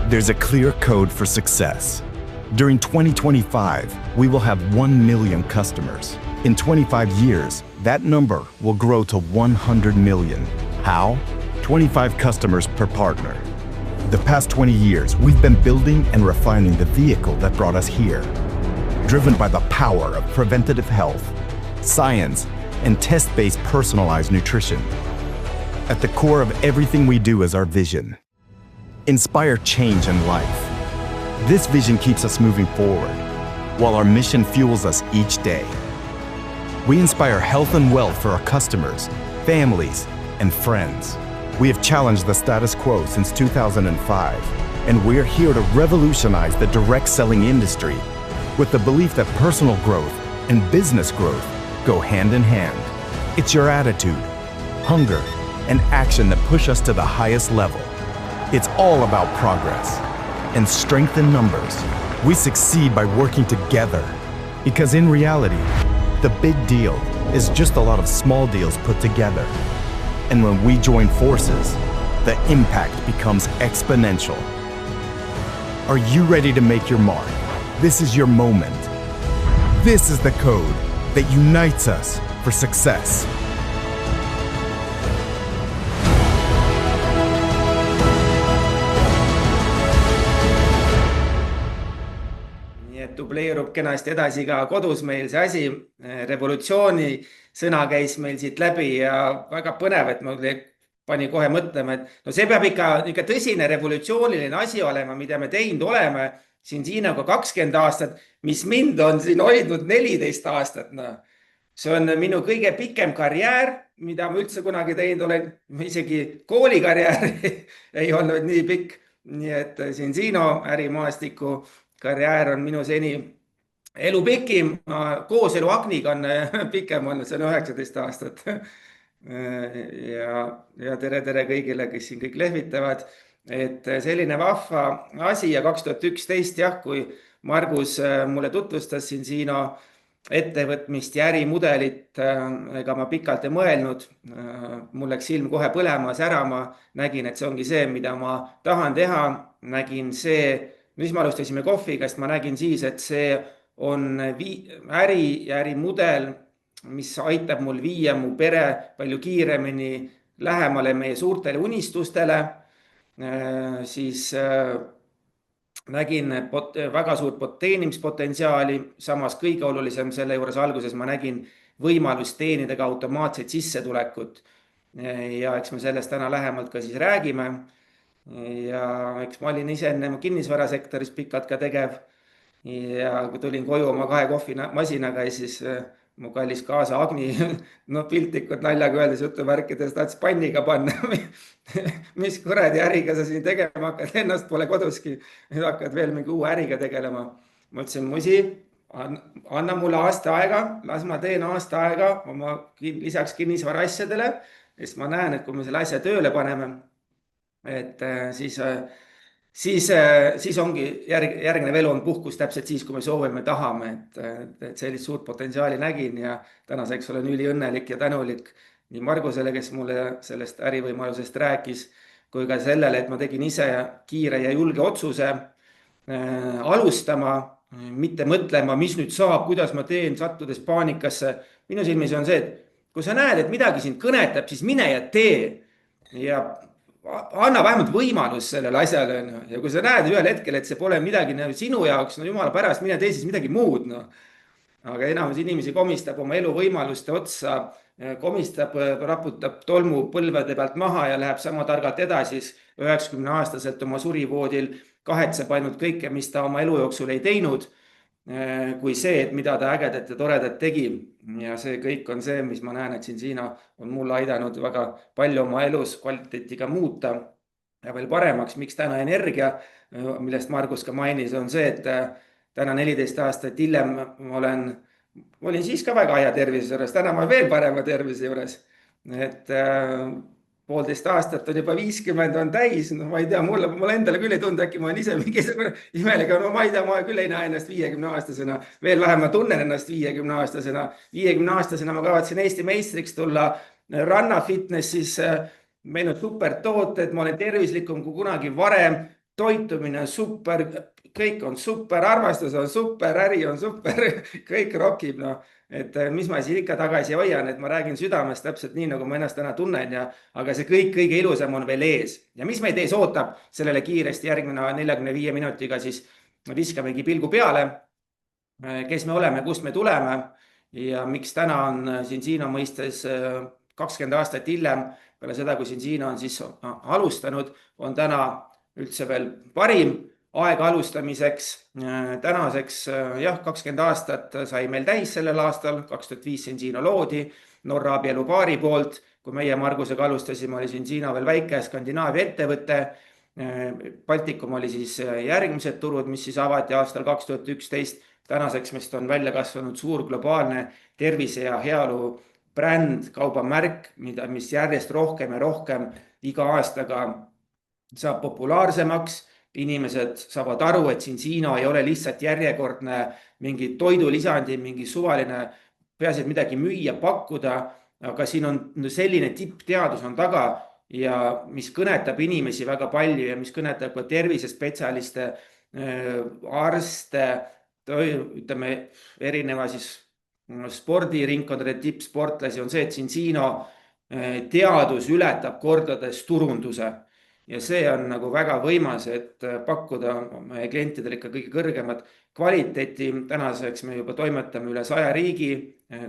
There's a clear code for success. During 2025, we will have 1 million customers. In 25 years, that number will grow to 100 million. How? 25 customers per partner. The past 20 years, we've been building and refining the vehicle that brought us here. Driven by the power of preventative health, science, and test-based personalized nutrition. At the core of everything we do is our vision. Inspire change in life. This vision keeps us moving forward, while our mission fuels us each day. We inspire health and wealth for our customers, families, and friends. We have challenged the status quo since 2005, and we're here to revolutionize the direct selling industry with the belief that personal growth and business growth go hand in hand. It's your attitude, hunger, and action that push us to the highest level. It's all about progress and strength in numbers. We succeed by working together because in reality, the big deal is just a lot of small deals put together. And when we join forces, the impact becomes exponential. Are you ready to make your mark? This is your moment. This is the code that unites us for success. Dubleerub kenasti edasi ka kodus meil see asi. Revolutsiooni sõna käis meil siit läbi ja väga põnev, et mul pani kohe mõtlema, et no see peab ikka tõsine revolutsiooniline asi olema, mida me teinud oleme siin Siinaga 20 aastat, mis mind on siin hoidnud 14 aastat. No. See on minu kõige pikem karjäär, mida ma üldse kunagi teinud olen. Isegi koolikarjäär ei olnud nii pikk. Nii et siin Siino ärimaastiku karjäär on minu seni elu pikim, koos elu Agniga on pikem olnud, see on 19 aastat. Ja tere kõigile, kes siin kõik lehvitavad. Et selline vahva asi ja 2011, jah, kui Margus mulle tutvustas siin Siino ettevõtmist ja ärimudelit, ega ma pikalt ei mõelnud. Mul läks silm kohe põlema, särama, nägin, et see ongi see, mida ma tahan teha. Nägin see, mis me alustasime kohvikast, ma nägin siis, et see on äri ja ärimudel, mis aitab mul viia mu pere palju kiiremini lähemale meie suurtele unistustele. Siis nägin väga suurt teenimispotentsiaali, samas kõige olulisem selle juures alguses ma nägin võimalust teenida ka automaatseid sissetulekut. Ja eks me sellest täna lähemalt ka siis räägime. Ja eks ma olin ise enne kinnisvarasektoris pikalt ka tegev ja kui tulin koju oma 2 kohvimasinaga ja siis mu kallis kaasa Agni piltlikult naljaga öeldes jutuvärkides tahtis panniga panna. Mis kuradi äriga sa siin tegema hakkad, ennast pole koduski, nüüd hakkad veel mingi uue äriga tegelema. Ma ütlesin, musi, anna mulle aasta aega, las ma teen aasta aega oma lisaks kinnisvara asjadele, sest ma näen, et kui me selle asja tööle paneme, et siis ongi järgnev elu on puhkus täpselt siis, kui me soovime tahame, et sellist suurt potentsiaali nägin ja tänaseks olen üliõnnelik ja tänulik nii Margusele, kes mulle sellest ärivõimalusest rääkis, kui ka sellele, et ma tegin ise kiire ja julge otsuse alustama, mitte mõtlema, mis nüüd saab, kuidas ma teen, sattudes paanikasse. Minu silmis on see, et kui sa näed, et midagi sind kõnetab, siis mine ja tee ja anna vähemalt võimalus sellele asjale. Ja kui sa näed ühel hetkel, et see pole midagi sinu jaoks, no jumala pärast, mine tee siis midagi muud. No. Aga enamus inimesi komistab oma elu võimaluste otsa, komistab, raputab tolmu põlvede pealt maha ja läheb sama targalt edasi 90-aastaselt oma surivoodil, kahetseb ainult kõike, mis ta oma elu jooksul ei teinud, kui see, et mida ta ägedat ja toredat tegi. Ja see kõik on see, mis ma näen, et siin Siina on mulle aidanud väga palju oma elus kvaliteetiga muuta ja veel paremaks. Miks täna energia, millest Margus ka mainis, on see, et täna 14 aastat hiljem olin siis ka väga hea tervise juures, täna ma veel parema tervise juures. Et 1,5 aastat on juba 50 on täis, no ma ei tea, mulle endale küll ei tundu, äkki ma olen ise mingisugune imelega, no ma ei tea, ma küll ei näe ennast 50-aastasena, veel vähem ma tunnen ennast 50-aastasena. 50-aastasena ma kavatsen Eesti meistriks tulla Ranna Fitnessis, meil on super tooted, ma olen tervislikum kui kunagi varem, toitumine on super, kõik on super, armastus on super, äri on super, kõik rokib, noh. Et mis ma siis ikka tagasi hoian, et ma räägin südamest täpselt nii, nagu ma ennast täna tunnen aga see kõik kõige ilusam on veel ees. Ja mis meid ees ootab, sellele kiiresti järgmine 45 minutiga siis viskamegi pilgu peale, kes me oleme, kust me tuleme ja miks täna on Cincino mõistes 20 aastat hiljem, peale seda, kui Cincino on siis alustanud, on täna üldse veel parim aeg alustamiseks. Tänaseks, jah, 20 aastat sai meil täis sellel aastal, 2005 Cincino loodi Norra abielupaari poolt. Kui meie Margusega alustasime, oli Cincino veel väike Skandinaavia ettevõte. Baltikum oli siis järgmised turud, mis siis avati aastal 2011. Tänaseks meist on välja kasvanud suur globaalne tervise ja heaolu bränd, kaubamärk, mis järjest rohkem ja rohkem iga aastaga saab populaarsemaks. Inimesed saavad aru, et Cincino ei ole lihtsalt järjekordne mingi toidulisandi, mingi suvaline, peaasi, et midagi müüa, pakkuda, aga siin on selline tippteadus on taga ja mis kõnetab inimesi väga palju ja mis kõnetab ka tervisespetsialiste, arste, ütleme erineva siis spordiringkondade tippsportlasi, on see, et Cincino teadus ületab kordades turunduse. Ja see on nagu väga võimas, et pakkuda meie klientidele ikka kõige kõrgemat kvaliteeti. Tänaseks me juba toimetame üle 100 riigi,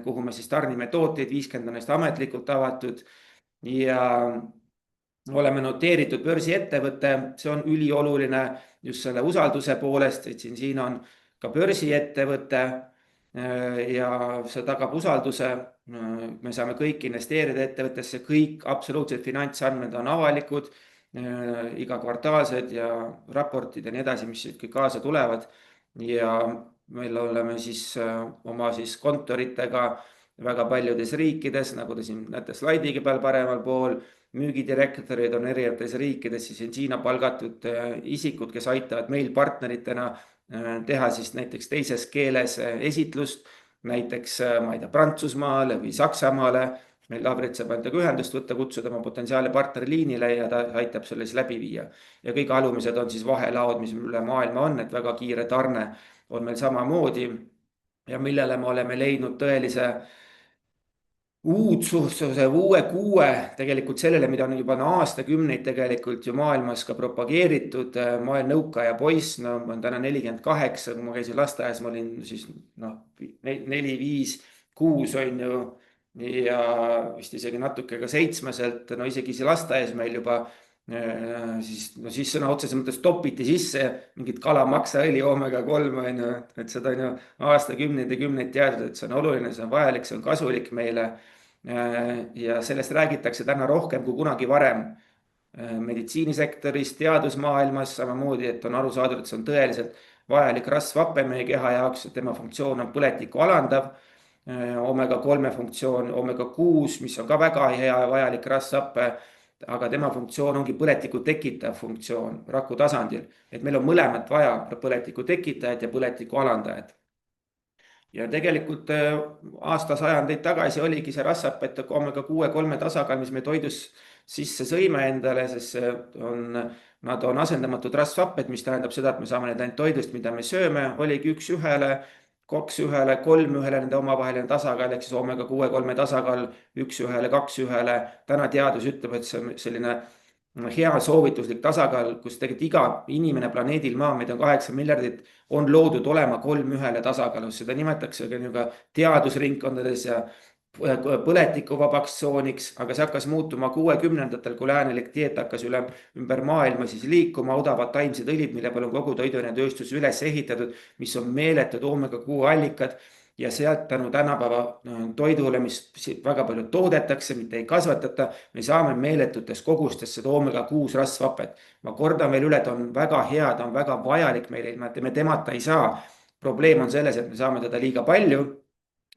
kuhu me siis tarnime tooteid, 50 neist ametlikult avatud ja oleme noteeritud börsiettevõte. See on ülioluline just selle usalduse poolest, et Cincino on ka börsiettevõte ja see tagab usalduse. Me saame kõik investeerida ettevõttesse, kõik absoluutselt finantsandmed on avalikud, iga kvartaalsed ja raportid ja nii edasi, mis kõik kaasa tulevad. Ja meil oleme siis oma siis kontoritega väga paljudes riikides, nagu te siin näete slaidigi peal paremal pool, müügidirektorid on erinevates riikides, siis Cincino palgatud isikud, kes aitavad meil partneritena teha siis näiteks teises keeles esitlust, näiteks ma ei tea, Prantsusmaale või Saksamaale. Meil Labrit saab endaga ühendust võtta, kutsuda oma potentsiaali partneri liinile ja ta aitab selle siis läbi viia. Ja kõik alumised on siis vahelaod, mis üle maailma on, et väga kiire tarne on meil samamoodi ja millele me oleme leidnud tõelise uudsuhtuse, uue kuue tegelikult sellele, mida on juba aastakümneid tegelikult ju maailmas ka propageeritud. Ma olen nõukaaja poiss, no ma olen täna 48, kui ma käisin lasteaias, ma olin siis 4, 5, 6 on ju ja vist isegi natuke ka 7-selt, no isegi see lasteaias meil juba siis sõna otseses mõttes topiti sisse mingit kalamaksaõli omega 3 on ju, et seda on ju aastakümneid ja kümneid teadnud, et see on oluline, see on vajalik, see on kasulik meile ja sellest räägitakse täna rohkem kui kunagi varem meditsiinisektoris, teadusmaailmas samamoodi, et on aru saadud, et see on tõeliselt vajalik rasvhape meie keha jaoks, et tema funktsioon on põletikku alandav, omega 3 funktsioon, omega 6, mis on ka väga hea ja vajalik rasvhape, aga tema funktsioon ongi põletiku tekitav funktsioon raku tasandil, et meil on mõlemat vaja, põletiku tekitajat ja põletiku alandajat. Ja tegelikult aastasajandeid tagasi oligi see rasvhapete omega 6-3 tasakaal, mis me toidus sisse sõime endale, sest nad on asendamatud rasvhapped, mis tähendab seda, et me saame need ainult toidust, mida me sööme, oligi 1:1, 2:1, 3:1 nende omavaheline tasakaal, ehk siis omega 6-3 tasakaal 1:1, 2:1. Täna teadus ütleb, et see on selline hea soovituslik tasakaal, kus tegelikult iga inimene planeedil Maa, meid on 8 miljardit, on loodud olema 3:1 tasakaalus. Seda nimetatakse ka teadusringkondades ja põletikuvabaks tsooniks, aga see hakkas muutuma 60-ndatel, kui läänelik dieet hakkas ümber maailma siis liikuma, odavad taimsed õlid, mille peal on kogu toiduainetööstus üles ehitatud, mis on meeletud omega 6 allikad ja sealt tänu tänapäeva toidule, mis väga palju toodetakse, mitte ei kasvatata, me saame meeletutes kogustes seda omega 6 rasvhapet. Ma kordan veel üle, ta on väga hea, ta on väga vajalik meile, me temata ei saa. Probleem on selles, et me saame teda liiga palju.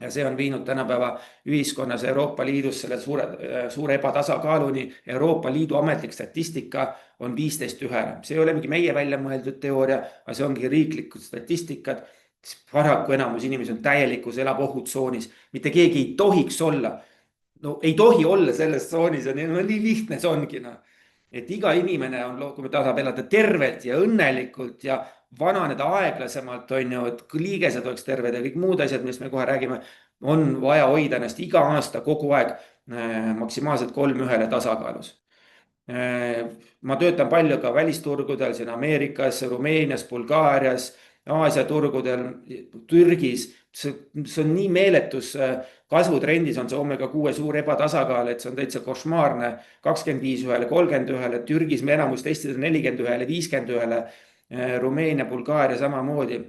Ja see on viinud tänapäeva ühiskonnas Euroopa Liidus selle suure ebatasakaaluni. Euroopa Liidu ametlik statistika on 15:1. See ei ole mingi meie välja mõeldud teooria, aga see ongi riiklikud statistikad. Paraku enamus inimesi on täielikus, elab ohutsoonis. Mitte keegi ei tohiks olla. No ei tohi olla selles tsoonis, nii lihtne see ongi. et iga inimene on, kui ta tahab elada tervelt ja õnnelikult ja vananeda aeglasemalt, on ju, et liigesed oleks terved ja kõik muud asjad, millest me kohe räägime, on vaja hoida ennast iga aasta kogu aeg maksimaalselt 3-1 tasakaalus. Ma töötan palju ka välisturgudel, siin Ameerikas, Rumeenias, Bulgaarias, Aasia turgudel, Türgis. See on nii meeletus kasvutrendis on see omega-6 suur ebatasakaal, et see on täitsa košmaarne. 25-1, 30-1, Türgis me enamus testid on 41, 51, Rumeenia, Bulgaaria samamoodi.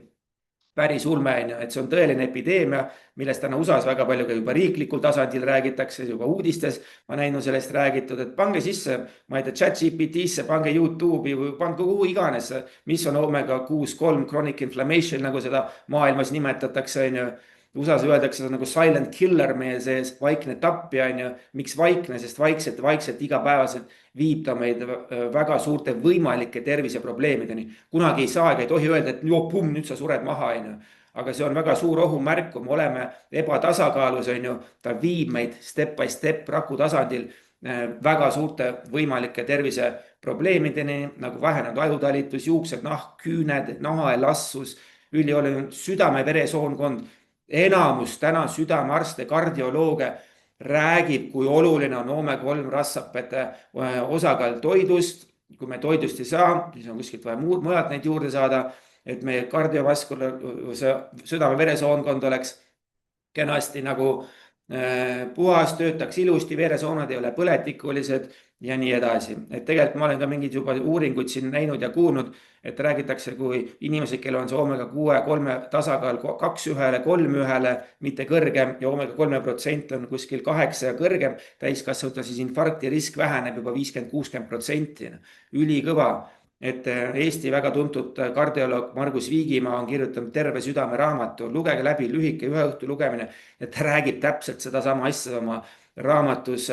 Päris ulme, et see on tõeline epideemia, millest täna USA-s väga palju ka juba riiklikul tasandil räägitakse, juba uudistes ma näinud sellest räägitud, et pange sisse, ma ei tea, ChatGPT-sse, pange YouTube'i või pange kuhu iganes, mis on omega-6-3 chronic inflammation, nagu seda maailmas nimetatakse, on ju. USA-s öeldakse, see on nagu silent killer meie sees, vaikne tapja, on ju. Miks vaikne, sest vaikselt igapäevaselt viib ta meid väga suurte võimalike terviseprobleemideni. Kunagi ei saa ega ei tohi öelda, et joo, pumm, nüüd sa sured maha, on ju. Aga see on väga suur ohumärk, kui me oleme ebatasakaalus, on ju. Ta viib meid step by step raku tasandil väga suurte võimalike terviseprobleemideni, nagu vähenenud ajutalitus, juuksed, nahk, küüned, nahaelastus, ülioluline südame-veresoonkond. Enamus täna südamearste, kardiolooge räägib, kui oluline on omega-3 rasvhapete osakaal toidust. Kui me toidust ei saa, siis on kuskilt vaja mujalt neid juurde saada, et meie kardiovaskular, südame-veresoonkond oleks kenasti nagu puhas, töötaks ilusti, veresoonad ei ole põletikulised ja nii edasi. Et tegelikult ma olen ka mingid juba uuringuid siin näinud ja kuulnud, et räägitakse, kui inimesed, kellel on see omega-6-3 tasakaal 2-1, 3-1, mitte kõrgem ja omega-3% on kuskil 8 ja kõrgem, täiskasvanutel siis infarkti risk väheneb juba 50-60%. Ülikõva. Et Eesti väga tuntud kardioloog Margus Viigimaa on kirjutanud Terve südame raamatu, lugege läbi, lühike ühe õhtu lugemine, et ta räägib täpselt seda sama asja oma raamatus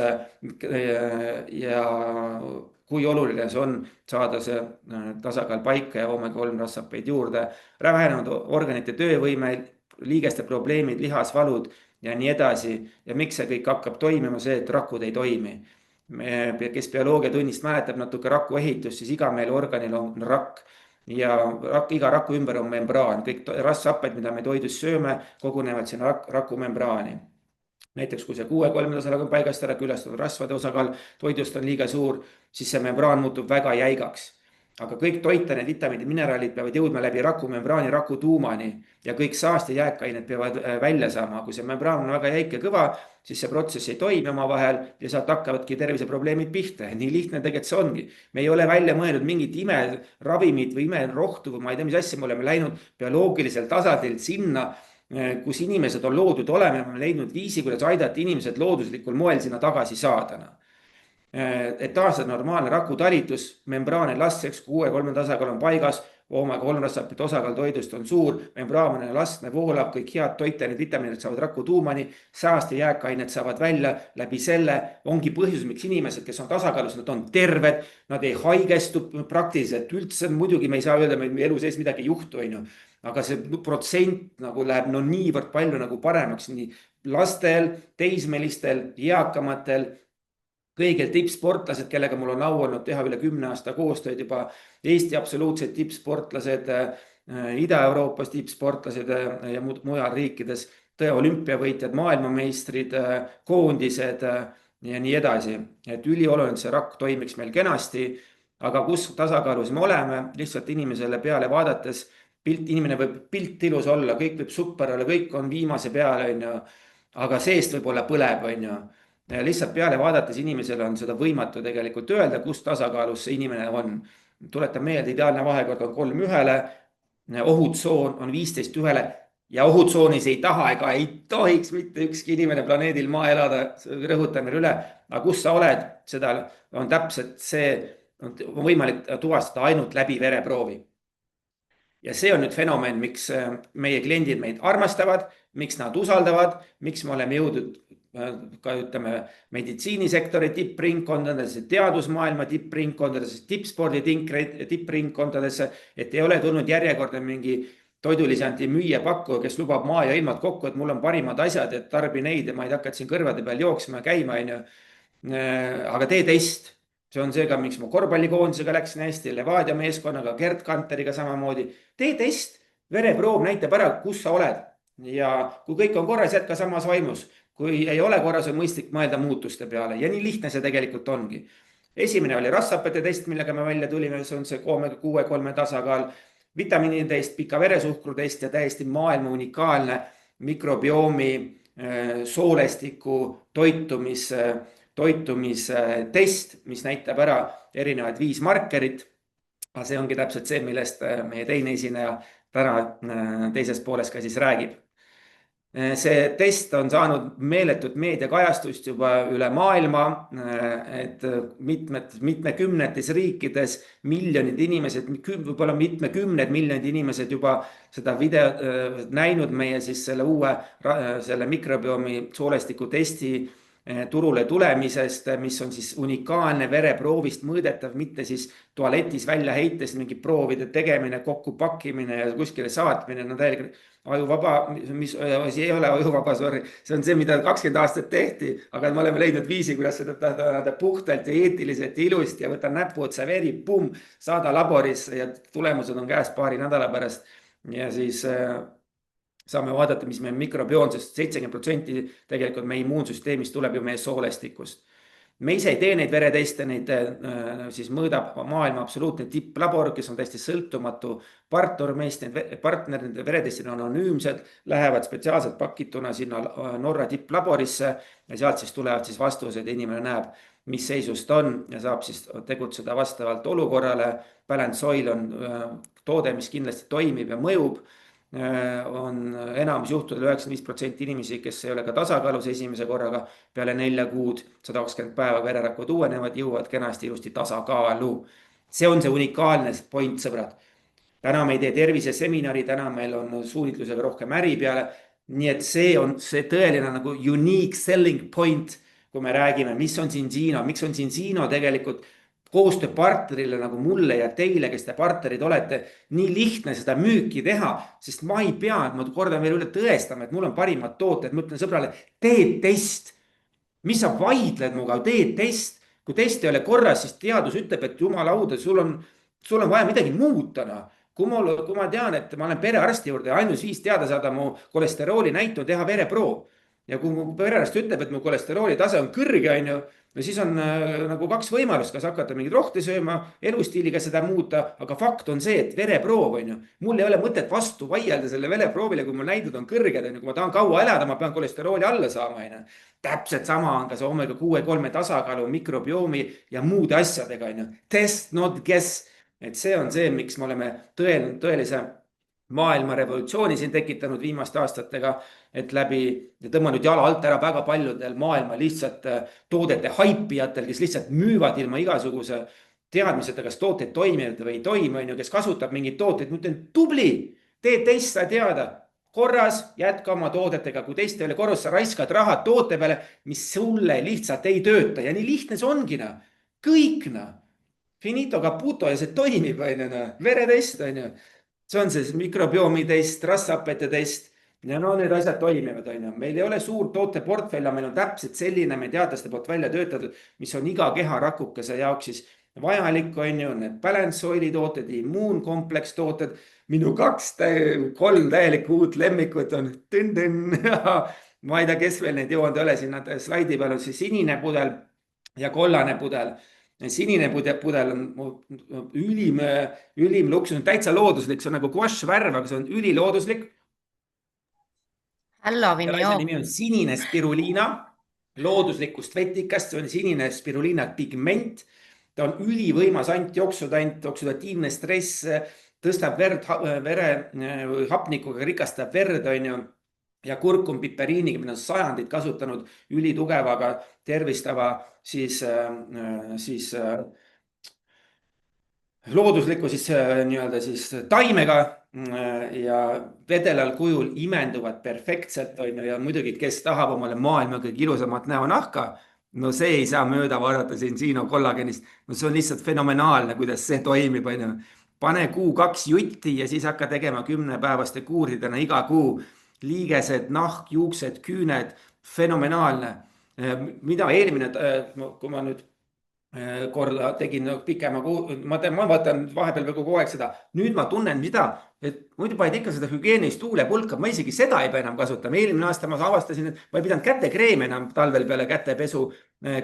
ja kui oluline see on saada see tasakaal paika ja omega-3 rasvhapeid juurde, vähenenud organite töövõime, liigeste probleemid, lihasvalud ja nii edasi. Ja miks see kõik hakkab toimima, see, et rakud ei toimi. Kes bioloogiatunnist mäletab natuke raku ehitust, siis iga meil organil on rakk ja iga raku ümber on membraan. Kõik rasvhapped, mida me toidus sööme, kogunevad sinna raku membraani. Näiteks kui see 6-3 tasakaal on paigast ära, külastatud rasvade osakaal toidust on liiga suur, siis see membraan muutub väga jäigaks. Aga kõik toitane, vitamiinid, mineraalid peavad jõudma läbi rakumembraani, rakutuumani ja kõik saaste jääkained peavad välja saama. Kui see membraan on väga jäik ja kõva, siis see protsess ei toimi omavahel ja sealt hakkavadki terviseprobleemid pihta. Nii lihtne tegelikult see ongi. Me ei ole välja mõelnud mingit imeravimit või imerohtu või ma ei tea, mis asja, me oleme läinud bioloogilisel tasandil sinna, kus inimesed on loodud olema ja me oleme leidnud viisi, kuidas aidata inimesed looduslikul moel sinna tagasi saada. Et taastada normaalne rakutalitus, membraan elastiks, 6-3 tasakaal on paigas, omega-3 rasvhapete osakaal toidust on suur, membraan on elastne, voolab, kõik head toitained, vitamiinid saavad rakutuumani, saaste jääkained saavad välja, läbi selle ongi põhjus, miks inimesed, kes on tasakaalus, nad on terved, nad ei haigestu praktiliselt üldse, muidugi me ei saa öelda, et meie elu sees midagi ei juhtu, on ju. Aga see protsent nagu läheb niivõrd palju nagu paremaks nii lastel, teismelistel, eakamatel, kõigil tippsportlased, kellega mul on au olnud teha üle 10 aasta koostööd juba Eesti absoluutsed tippsportlased, Ida-Euroopas tippsportlased ja mujal riikides, olümpiavõitjad, maailmameistrid, koondised ja nii edasi. Et ülioluline see rakk toimiks meil kenasti, aga kus tasakaalus me oleme, lihtsalt inimesele peale vaadates, inimene võib pilt ilus olla, kõik võib super olla, kõik on viimase peale, aga seest võib olla põleb, on ju. Lihtsalt peale vaadates inimesele on seda võimatu tegelikult öelda, kus tasakaalus see inimene on. Tuletan meelde, ideaalne vahekord on 3-1, ohutsoon on 15-1 ja ohutsoonis ei taha ega ei tohiks mitte ükski inimene planeedil maa elada, rõhutan üle. Aga kus sa oled, seda on täpselt see, on võimalik tuvastada ainult läbi vereproovi. Ja see on nüüd fenomen, miks meie kliendid meid armastavad, miks nad usaldavad, miks me oleme jõudnud ka ütleme meditsiinisektori tippringkondadesse, teadusmaailma tippringkondadesse, tippspordi tippringkondadesse, et ei ole tulnud järjekordne mingi toidulisanti müüja pakkuja, kes lubab maa ja ilmad kokku, et mul on parimad asjad, et tarbi neid ja ma ei hakka siin kõrvade peal jooksma ja käima, on ju. Aga tee test. see on see ka, miks mu korvpallikoondisega läks nii hästi, Levadia meeskonnaga, Gerd Kanteriga samamoodi. Tee test, vereproov näitab ära, kus sa oled ja kui kõik on korras, jätka samas vaimus. Kui ei ole korras, on mõistlik mõelda muutuste peale ja nii lihtne see tegelikult ongi. Esimene oli rasvhapete test, millega me välja tulime, see on see oomega 6,3 tasakaal, vitamiinitest, pika veresuhkru test ja täiesti maailma unikaalne mikrobioomi soolestiku toitumise test, mis näitab ära erinevad 5 markerit. Aga see ongi täpselt see, millest meie teine esineja täna teises pooles ka siis räägib. See test on saanud meeletut meediakajastust juba üle maailma, et mitmekümnetes riikides miljonid inimesed, võib-olla mitmekümned miljonid inimesed juba seda video näinud meie siis selle uue selle mikrobiomi soolestiku testi turule tulemisest, mis on siis unikaalne vereproovist mõõdetav, mitte siis tualetis välja heites mingi proovide tegemine, kokku pakkimine ja kuskile saatmine, no täielikult ajuvaba, mis ei ole ajuvaba, sorry. See on see, mida 20 aastat tehti, aga me oleme leidnud viisi, kuidas seda tahada puhtalt ja eetiliselt ja ilusti ja võtta näpu otsa veri, pum, saada laborisse ja tulemused on käes paari nädala pärast. Ja siis saame vaadata, mis meie mikrobioon, sest 70% tegelikult meie immuunsüsteemist tuleb ju meie soolestikust. Me ise ei tee neid vereteste, neid siis mõõdab maailma absoluutne tipplabor, kes on täiesti sõltumatu partner meist, nende veretestid on anonüümsed, lähevad spetsiaalselt pakituna sinna Norra tipplaborisse ja sealt siis tulevad siis vastused ja inimene näeb, mis seisust on ja saab siis tegutseda vastavalt olukorrale. Balance Soil on toode, mis kindlasti toimib ja mõjub. On enamus juhtudel 95% inimesi, kes ei ole ka tasakaalus esimese korraga peale 4 kuud, 120 päeva vererakud uuenevad, jõuavad kenasti ilusti tasakaalu. See on see unikaalne point, sõbrad. Täna me ei tee terviseseminari, täna meil on suunitlusega rohkem äri peale. Nii et see on see tõeline nagu unique selling point, kui me räägime, mis on Zinzino, miks on Zinzino tegelikult koostööpartnerile nagu mulle ja teile, kes te partnerid olete, nii lihtne seda müüki teha, sest ma ei pea, ma kordan veel üle tõestama, et mul on parimad tooted, ma ütlen sõbrale, tee test, mis sa vaidled muga, tee test, kui test ei ole korras, siis teadus ütleb, et jumala auda, sul on vaja midagi muuta. Kui ma tean, et ma olen perearsti juurde ja ainus viis teada saada mu kolesterooli näitu teha vereproov ja kui mu perearst ütleb, et mu kolesterooli tase on kõrge, no siis on nagu 2 võimalust, kas hakata mingit rohte sööma, elustiiliga seda muuta, aga fakt on see, et vereproov on ju. Mul ei ole mõtet vastu vaielda selle vereproovile, kui mul näidud on kõrged, kui ma tahan kaua elada, ma pean kolesterooli alla saama. Täpselt sama on ka see omega 6,3 tasakaalu, mikrobiomi ja muude asjadega. Test, not guess. Et see on see, miks me oleme tõelise maailma revolutsiooni siin tekitanud viimaste aastatega, et läbi tõmmanud jala alt ära väga paljudel maailma lihtsalt toodete haipijatel, kes lihtsalt müüvad ilma igasuguse teadmiseta, kas tooted toimivad või ei toimi, kes kasutab mingid tooteid. Ma ütlen, tubli, tee test, sa teada, korras, jätka oma toodetega, kui teist ei ole korras, sa raiskad raha toote peale, mis sulle lihtsalt ei tööta ja nii lihtne see ongi. Kõik, finito caputo ja see toimib, veretest, see on see mikrobiomi test, rasvhapete test ja need asjad toimivad. Meil ei ole suur tooteportfell, meil on täpselt selline, me teadlaste poolt välja töötatud, mis on iga keharakukese jaoks siis vajalik, need Balance Soili tooted, immuunkompleks tooted, minu 2-3 täielikku uut lemmikut on ma ei tea, kes veel neid joonud ei ole, siin slaidi peal on siis sinine pudel ja kollane pudel. Sinine pudel on ülim luksus, on täitsa looduslik, see on nagu guash värv, aga see on ülilooduslik. Nimi on sinine spiruliina, looduslikust vetikast, see on sinine spiruliina pigment. Ta on ülivõimas antioksudant, oksudatiivne stress, tõstab vere hapnikuga, rikastab verd, ja kurkum piperiiniga, mida on sajandid kasutanud ülitugevaga tervistava siis loodusliku siis taimega ja vedelal kujul imenduvad perfektselt ja muidugi, kes tahab omale maailma kõige ilusamat näonahka, no see ei saa mööda vaadata Zinzino kollagenist, no see on lihtsalt fenomenaalne, kuidas see toimib. Pane kuu 2 jutti ja siis hakka tegema 10-päevaste kuuridena iga kuu. Liigesed, nahk, juuksed, küüned, fenomenaalne. Mida eelmine, kui ma nüüd korda tegin pikema ma vaatan vahepeal veel kogu aeg seda. Nüüd ma tunnen mida, et muidu panid ikka seda hügieenist tuulepulka, ma isegi seda ei pea enam kasutama. Eelmine aasta ma avastasin, et ma ei pidanud kätekreemi enam talvel peale kätepesu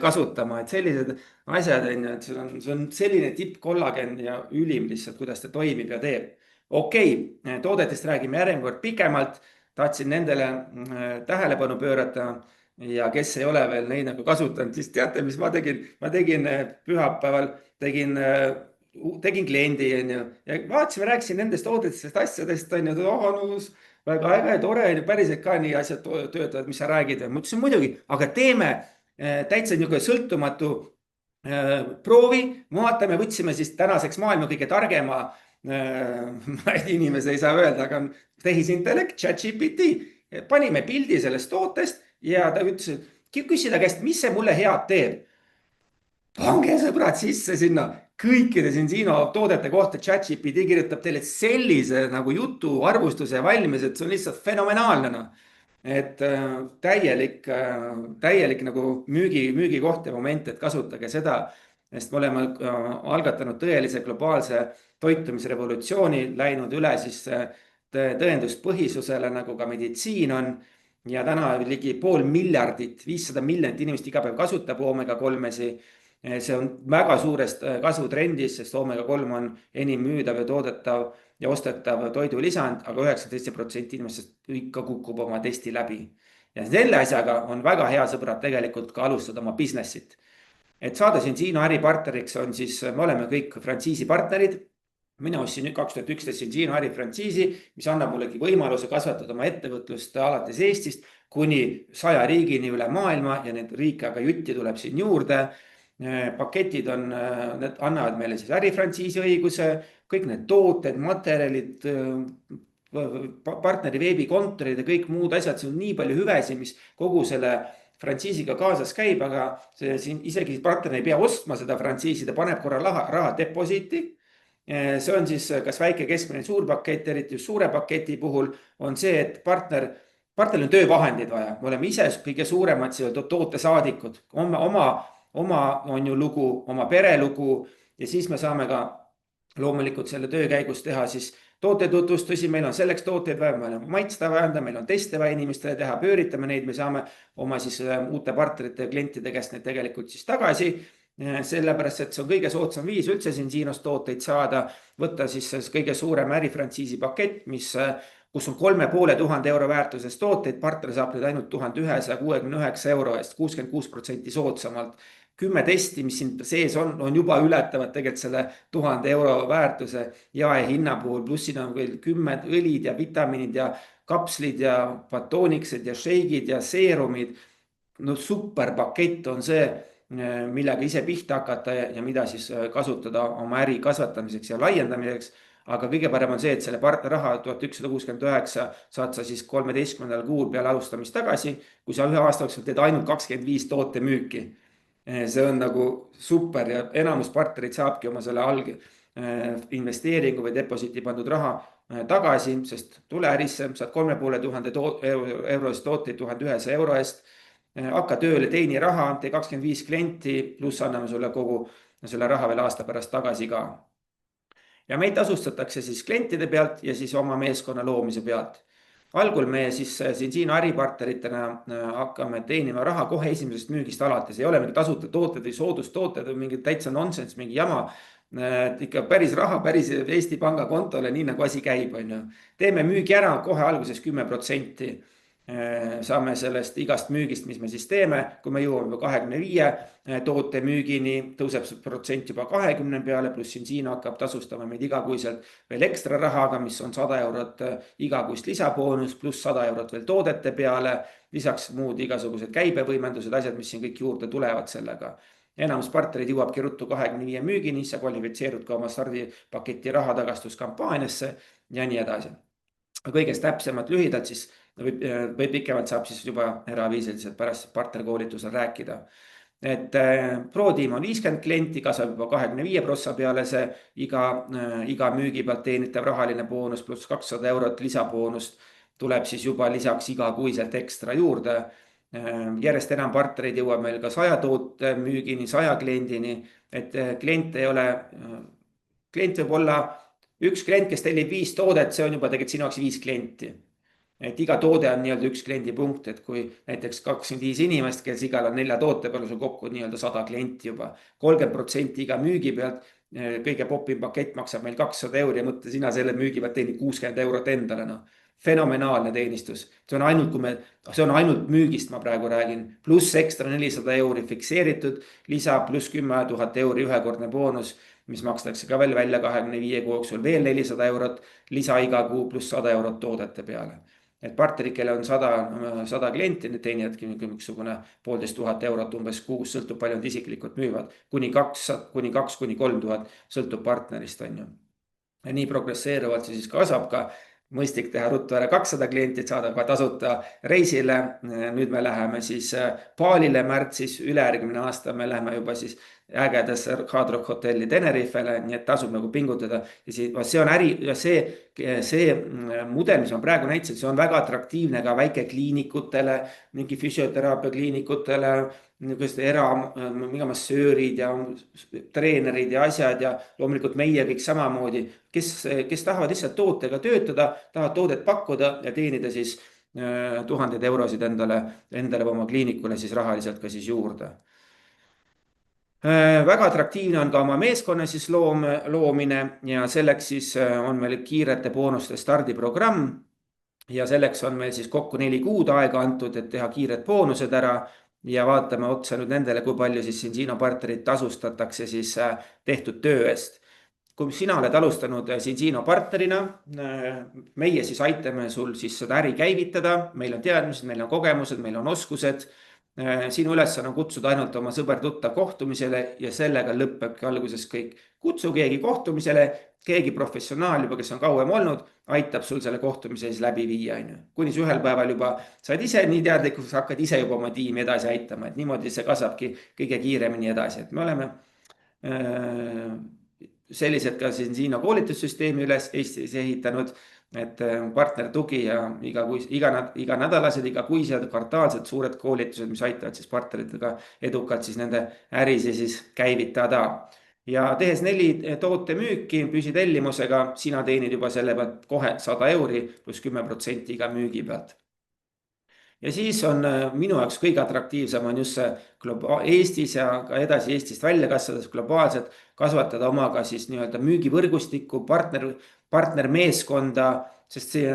kasutama, et sellised asjad on ju, et see on selline tippkollagen ja ülim lihtsalt, kuidas ta toimib ja teeb. Okei, toodetest räägime järgmine kord pikemalt, tahtsin nendele tähelepanu pöörata. Ja kes ei ole veel neid nagu kasutanud, siis teate, mis ma tegin? Ma tegin pühapäeval, tegin kliendi ja vaatasime, rääkisin nendest toodetest asjadest, nõus, väga äge, tore, päriselt ka nii asjad töötavad, mis sa räägid. Ma ütlesin muidugi, aga teeme täitsa niisugune sõltumatu proovi, vaatame, võtsime siis tänaseks maailma kõige targema inimese ei saa öelda, aga tehisintellekt, ChatGPT, panime pildi sellest tootest ja ta ütles, et küsida käest, mis see mulle head teeb. Pange sõbrad sisse sinna kõikide Zinzino toodete kohta, ChatGPT kirjutab teile sellise nagu jutu arvustuse valmis, et see on lihtsalt fenomenaalne. Et täielik nagu müügikoht ja moment, et kasutage seda, sest me oleme algatanud tõelise globaalse toitumisrevolutsiooni, läinud üle siis tõenduspõhisusele, nagu ka meditsiin on. Ja täna ligi 500 miljardit, 500 miljonit inimest iga päev kasutab omega-3-si. See on väga suurest kasvutrendis, sest omega-3 on enim müüdav ja toodetav ja ostetav toidulisand, aga 19% inimestest ikka kukub oma testi läbi. Ja selle asjaga on väga hea sõbrad tegelikult ka alustada oma businessit. Et saada Zinzino äripartneriks on siis, me oleme kõik frantsiisi partnerid. Mina ostsin nüüd 2011 Zinzino ärifrantsiisi, mis annab mullegi võimaluse kasvatada oma ettevõtlust alates Eestist kuni 100 riigini üle maailma ja need riike aga jutti tuleb siin juurde. Paketid need annavad meile siis ärifrantsiisi õiguse, kõik need tooted, materjalid, partneri veebikontorid ja kõik muud asjad, see on nii palju hüvesi, mis kogu selle frantsiisiga kaasas käib, aga siin isegi partner ei pea ostma seda frantsiisi, ta paneb korra raha deposiiti. See on siis kas väike, keskmine, suur pakett, eriti just suure paketi puhul on see, et partneril on töövahendid vaja. Me oleme ise kõige suuremad tootesaadikud, oma on ju lugu, oma pere lugu ja siis me saame ka loomulikult selle töö käigus teha siis tootetutvustusi, meil on selleks tooteid vaja, meil on maitsta vaja, meil on teste vaja inimestele teha, pööritame neid, me saame oma siis uute partnerite ja klientide käest neid tegelikult siis tagasi. Sellepärast, et see on kõige soodsam viis üldse Zinzinost tooteid saada, võtta siis kõige suurem ärifrantsiisi pakett, kus on 3500 euro väärtuses tooteid, partner saab nüüd ainult 1169 euro eest, 66% soodsamalt. 10 testi, mis siin sees on juba ületavad tegelikult selle 1000 euro väärtuse jae hinna puhul, pluss siin on veel 10 õlid ja vitamiinid ja kapslid ja batooniksid ja šeigid ja seerumid. No super pakett on see, millega ise pihta hakata ja mida siis kasutada oma äri kasvatamiseks ja laiendamiseks. Aga kõige parem on see, et selle raha 1169 saad sa siis 13. kuul peale alustamist tagasi, kui sa ühe aasta jooksul teed ainult 25 toote müüki. See on nagu super ja enamus partnerid saabki oma selle investeeringu või deposiiti pandud raha tagasi, sest tule ärisse, saad 3500 euro eest tooteid 1100 euro eest. Hakka tööle, teeni raha, tee 25 klienti, pluss anname sulle kogu selle raha veel aasta pärast tagasi ka. Ja meid tasustatakse siis klientide pealt ja siis oma meeskonna loomise pealt. Algul me siis Zinzino äripartneritena hakkame teenima raha kohe esimesest müügist alates. Ei ole mingi tasuta tooted või soodustooted või mingi täitsa nonsense, mingi jama. Ikka päris raha, päris Eesti Panga kontole, nii nagu asi käib. Teeme müügi ära kohe alguses 10%. Saame sellest igast müügist, mis me siis teeme, kui me jõuame 25 toote müügini, tõuseb see protsent juba 20 peale, pluss Zinzino hakkab tasustama meid igakuiselt veel ekstra rahaga, mis on 100 eurot igakuist lisaboonus, pluss 100 eurot veel toodete peale, lisaks muud igasugused käibevõimendused, asjad, mis siin kõik juurde tulevad sellega. Enamus partnerid jõuabki ruttu 25 müügini, sa kvalifitseerud ka oma stardipaketi rahatagastuskampaaniasse ja nii edasi. Kõigest täpsemalt lühidalt siis või pikemalt saab siis juba eraviisiliselt pärast partnerkoolitusel rääkida. Et ProTeam on 50 klienti, kasvab juba 25% peale see iga müügi pealt teenitav rahaline boonus pluss 200 eurot lisaboonust tuleb siis juba lisaks igakuiselt ekstra juurde. Järjest enam partnerid jõuab meil ka 100 toote müügini, 100 kliendini et klient ei ole, klient võib olla üks klient, kes tellib 5 toodet, see on juba tegelikult sinu jaoks 5 klienti. Et iga toode on nii-öelda üks kliendipunkt, et kui näiteks 25 inimest, kes igal on 4 toote peal, sul kokku nii-öelda 100 klienti juba, 30% iga müügi pealt, kõige popim pakett maksab meil 200 € ja mõtle sina selle müügi pealt teenid 60 € endale, noh. Fenomenaalne teenistus, see on ainult müügist, ma praegu räägin, pluss ekstra 400 € fikseeritud, lisa pluss 10 000 € ühekordne boonus, mis makstakse ka veel välja 25 kuu jooksul, veel 400 € lisa iga kuu pluss 100 € toodete peale. Et partnerid, kellel on 100 klienti, need teenijadki mingisugune 1500 € umbes kuus, sõltub palju nad isiklikult müüvad, kuni 2-3 000 sõltub partnerist, on ju. Ja nii progresseeruvalt see siis kasvab ka. Mõistlik teha ruttu ära 200 klienti, et saada ka tasuta reisile. Nüüd me läheme siis Balile märtsis, ülejärgmine aasta me läheme juba siis ägedasse Hard Rock hotelli Tenerifele, nii et tasub nagu pingutada. Ja see on äri ja see mudel, mis ma praegu näitasin, see on väga atraktiivne ka väikekliinikutele, mingi füsioteraapia kliinikutele, massöörid ja treenerid ja asjad ja loomulikult meie kõik samamoodi, kes tahavad lihtsalt tootega töötada, tahavad toodet pakkuda ja teenida siis tuhandeid eurosid endale oma kliinikule siis rahaliselt ka siis juurde. Väga atraktiivne on ka oma meeskonna siis loomine ja selleks siis on meil kiirete boonuste stardiprogramm ja selleks on meil siis kokku 4 kuud aega antud, et teha kiired boonused ära ja vaatame otsa nüüd nendele, kui palju siis Zinzino partnerid tasustatakse siis tehtud töö eest. Kui sina oled alustanud Zinzino partnerina, meie siis aitame sul siis seda äri käivitada, meil on teadmised, meil on kogemused, meil on oskused. Sinu ülesanne on kutsuda ainult oma sõber-tuttav kohtumisele ja sellega lõppebki alguses kõik. Kutsu keegi kohtumisele, keegi professionaal juba, kes on kauem olnud, aitab sul selle kohtumise siis läbi viia. Kuni ühel päeval juba saad ise nii teadlikuks, hakkad ise juba oma tiimi edasi aitama, et niimoodi see kasvabki kõige kiiremini edasi. Et me oleme sellised ka Zinzino koolitussüsteemi üles Eestis ehitanud, et partner tugi ja iganädalased, igakuised, kvartaalsed suured koolitused, mis aitavad siis partneritega edukalt siis nende ärisi siis käivitada. Ja tehes 4 toote müüki püsitellimusega, sina teenid juba selle pealt kohe 100 € pluss 10% iga müügi pealt. Ja siis on minu jaoks kõige atraktiivsem on just see Eestis ja ka edasi Eestist välja kasvades globaalselt kasvatada omaga siis nii-öelda müügivõrgustikku, partnermeeskonda, sest see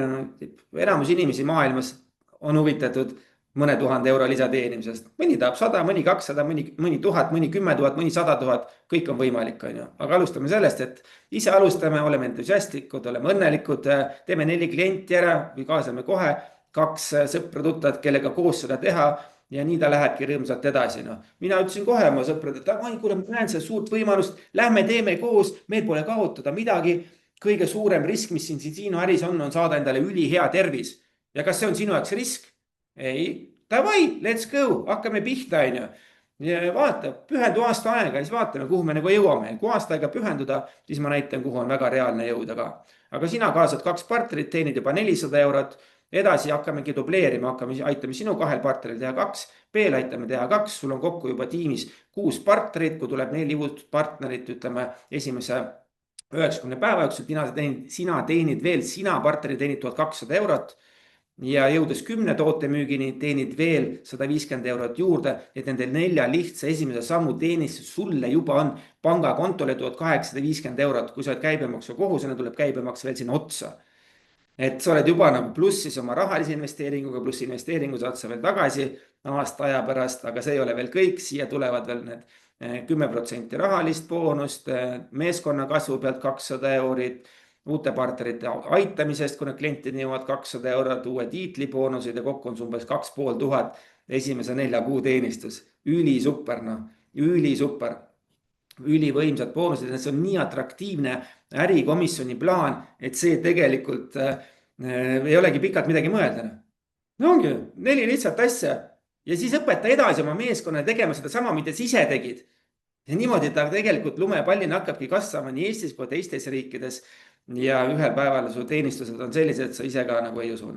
enamus inimesi maailmas on huvitatud mõne 1000 € lisateenimisest. Mõni tahab 100, mõni 200, mõni 1000, mõni 10 000, mõni 100 000, kõik on võimalik, on ju. Aga alustame sellest, et ise alustame, oleme entusiastlikud, oleme õnnelikud, teeme 4 klienti ära või kaasame kohe 2 sõpra-tuttavad, kellega koos seda teha ja nii ta lähebki rõõmsalt edasi. Mina ütlesin kohe oma sõprad, et kuule, ma näen seda suurt võimalust, lähme teeme koos, meil pole kaotada midagi. Kõige suurem risk, mis siin Zinzino äris on saada endale ülihea tervis. Ja kas see on sinu jaoks risk? Ei, davai, let's go, hakkame pihta, on ju. Ja vaata, pühendu aasta aega, siis vaatame, kuhu me nagu jõuame. Kui aasta aega pühenduda, siis ma näitan, kuhu on väga reaalne jõuda ka. Aga sina kaasad 2 partnerit, teenid juba 400 €. Edasi hakkamegi dubleerima, aitame sinu 2 partneril teha 2, veel aitame teha 2, sul on kokku juba tiimis 6 partnerit, kui tuleb 4 uut partnerit, ütleme esimese 90 päeva jooksul, sina teenid veel, sina partneri teenid 1200 € ja jõudes 10 toote müügini teenid veel 150 € juurde, et nende 4 lihtsa esimese sammu teenis sulle juba on pangakontole 1850 €, kui sa oled käibemaksu kohusena, tuleb käibemaks veel sinna otsa. Et sa oled juba nagu plussis oma rahalise investeeringuga, pluss investeeringu saad sa veel tagasi aasta aja pärast, aga see ei ole veel kõik, siia tulevad veel need 10% rahalist boonust, meeskonna kasvu pealt 200 €, uute partnerite aitamisest, kui need klientideni jõuavad 200 €, uue tiitli boonused ja kokku on umbes 2500 esimese 4 kuu teenistus. Ülisuper, ülisuper. Ülivõimsad boonused, et see on nii atraktiivne ärikomisjoni plaan, et see tegelikult ei olegi pikalt midagi mõelda. No ongi 4 lihtsalt asja ja siis õpeta edasi oma meeskonna tegema seda sama, mida sa ise tegid. Ja niimoodi ta tegelikult lumepallina hakkabki kasvama nii Eestis kui teistes riikides ja ühel päeval su teenistused on sellised, et sa ise ka nagu ei usu.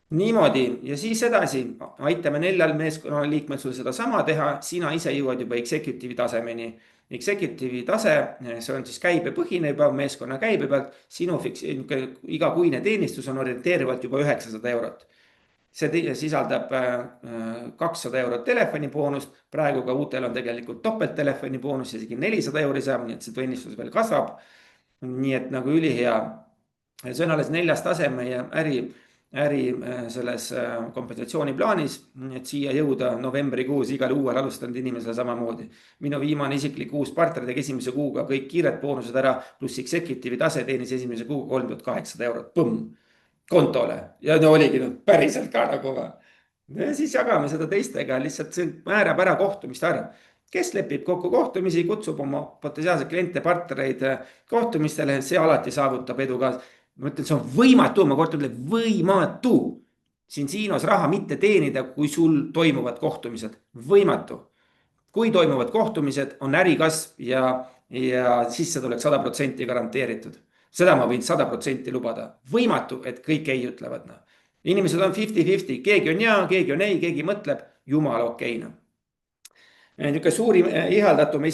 Niimoodi ja siis edasi aitame 4 meeskonna liikmed sul seda sama teha, sina ise jõuad juba executive tasemeni Executive'i tase, see on siis käibepõhine juba meeskonna käibe pealt, sinu igakuine teenistus on orienteerivalt juba 900 eurot. See sisaldab 200 eurot telefoniboonust, praegu ka uutel on tegelikult topelttelefonibonus, isegi 400 euri saab, nii et see teenistus veel kasvab. Nii et nagu ülihea. See on alles 4. tase meie äri selles kompensatsiooniplaanis, et siia jõuda novembrikuus igal uuel alustanud inimesele samamoodi. Minu viimane isiklik uus partner tegi esimese kuuga kõik kiired boonused ära, pluss Executive'i tase teenis esimese kuuga 3800 eurot. Põmm! Kontole ja oligi päriselt ka nagu ja siis jagame seda teistega, lihtsalt see määrab ära kohtumiste arv. Kes lepib kokku kohtumisi, kutsub oma potentsiaalseid kliente, partnereid kohtumistele, see alati saavutab edu ka. Ma ütlen, see on võimatu, ma kord ütlen, võimatu siin Siinos raha mitte teenida, kui sul toimuvad kohtumised. Võimatu. Kui toimuvad kohtumised, on ärikasv ja sissetulek 100% garanteeritud. Seda ma võin 100% lubada. Võimatu, et kõik ei ütlevad. Inimesed on 50-50, keegi on jaa, keegi on ei, keegi mõtleb, jumal okeina. Niisugune suurim ihaldatum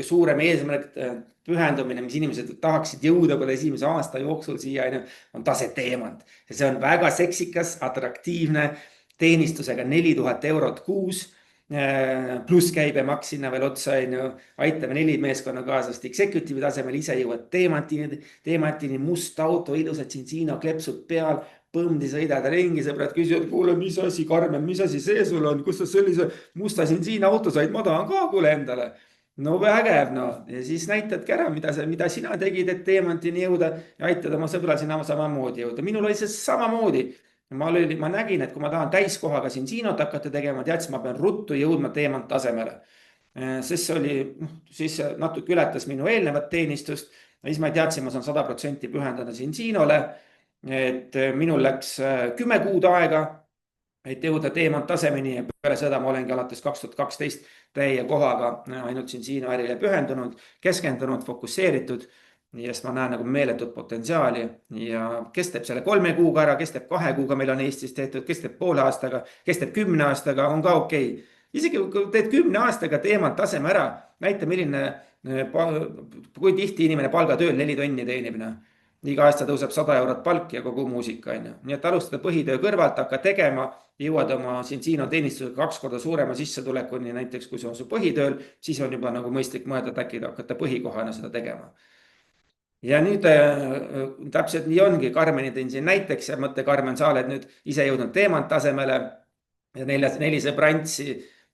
suurem eesmärk pühendumine, mis inimesed tahaksid jõuda esimese aasta jooksul siia, on tase teemant. See on väga seksikas, atraktiivne teenistusega 4000 eurot kuus. Pluss käibemaks sinna veel otsa, aitame 4 meeskonnakaaslast Executive'i tasemel, ise jõuad teemantini, must auto, ilusad Cincino klepsud peal, põmdi sõidad ringi, sõbrad küsivad, kuule, mis asi, Karmen, mis asi see sul on, kus sa sellise musta Cincino auto said, ma tahan ka kuule endale. No vägev, ja siis näitadki ära, mida sina tegid, et teemantini jõuda ja aitad oma sõbral sinna samamoodi jõuda. Minul oli see samamoodi. Ma nägin, et kui ma tahan täiskohaga Cincinot hakata tegema, teadsin, ma pean ruttu jõudma teemant tasemele. Sest see oli, siis natuke ületas minu eelnevat teenistust. Siis ma teadsin, ma saan 100% pühendada Cincinole. Et minul läks 10 kuud aega, et jõuda teemant tasemeni ja peale seda ma olengi alates 2012 täie kohaga ainult Cincino ärile pühendunud, keskendunud, fokusseeritud. Ja ma näen nagu meeletut potentsiaali ja kes teeb selle 3 kuuga ära, kes teeb 2 kuuga, meil on Eestis tehtud, kes teeb poole aastaga, kes teeb 10 aastaga, on ka okei. Isegi kui teed 10 aastaga teemant taseme ära, näita milline, kui tihti inimene palgatööl 4 tonni teenib. Iga aasta tõuseb 100 eurot palk ja kogu muusika. Nii et alustada põhitöö kõrvalt, hakka tegema, jõuad oma Cincino teenistusega 2 korda suurema sissetulekuni, näiteks kui see on su põhitööl, siis on juba nagu mõistlik mõelda, et äkki hakata põhikohana seda tegema. Ja nüüd täpselt nii ongi, Karmeni tõin siin näiteks ja mõtte, Karmen, sa oled nüüd ise jõudnud teemant tasemele ja 4 sõbrantsi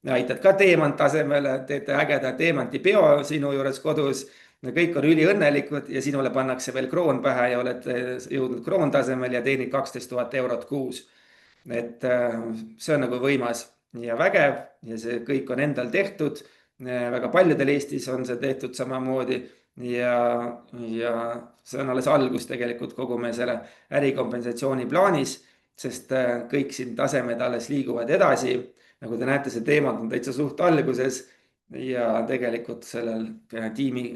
aitad ka teemant tasemele, teete ägeda teemanti peo sinu juures kodus, kõik on üliõnnelikud ja sinule pannakse veel kroon pähe ja oled jõudnud kroon tasemel ja teenid 12 000 eurot kuus. Et see on nagu võimas ja vägev ja see kõik on endal tehtud, väga paljudel Eestis on see tehtud samamoodi. Ja see on alles algus tegelikult kogu meie selle ärikompensatsiooni plaanis, sest kõik siin tasemed alles liiguvad edasi. Nagu te näete, see teemad on täitsa suht alguses ja tegelikult sellel tiimi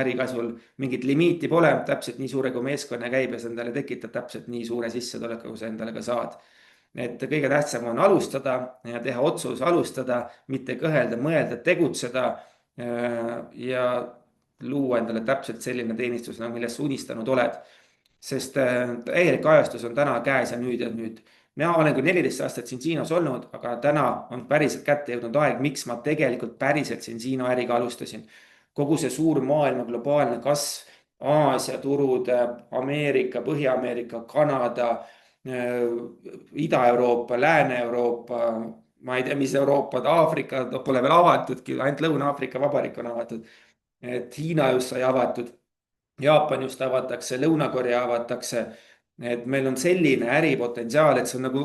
ärikasvul mingit limiiti pole, täpselt nii suure kui meeskonna käibes endale tekitab täpselt nii suure sissetuleku, kui sa endale ka saad. Et kõige tähtsam on alustada ja teha otsus alustada, mitte kõhelda, mõelda, tegutseda ja luua endale täpselt selline teenistus, millest sa unistanud oled. Sest täielik ajastus on täna käes ja nüüd. Mina olen küll 14 aastat Cincinos olnud, aga täna on päriselt kätte jõudnud aeg, miks ma tegelikult päriselt Cincino äriga alustasin. Kogu see suur maailma globaalne kasv, Aasia turud, Ameerika, Põhja-Ameerika, Kanada, Ida-Euroopa, Lääne-Euroopa, ma ei tea, mis Euroopa, Aafrika pole veel avatudki, ainult Lõuna-Aafrika Vabariik on avatud. Et Hiina just sai avatud, Jaapan just avatakse, Lõuna-Korea avatakse, et meil on selline äripotentsiaal, et see on nagu,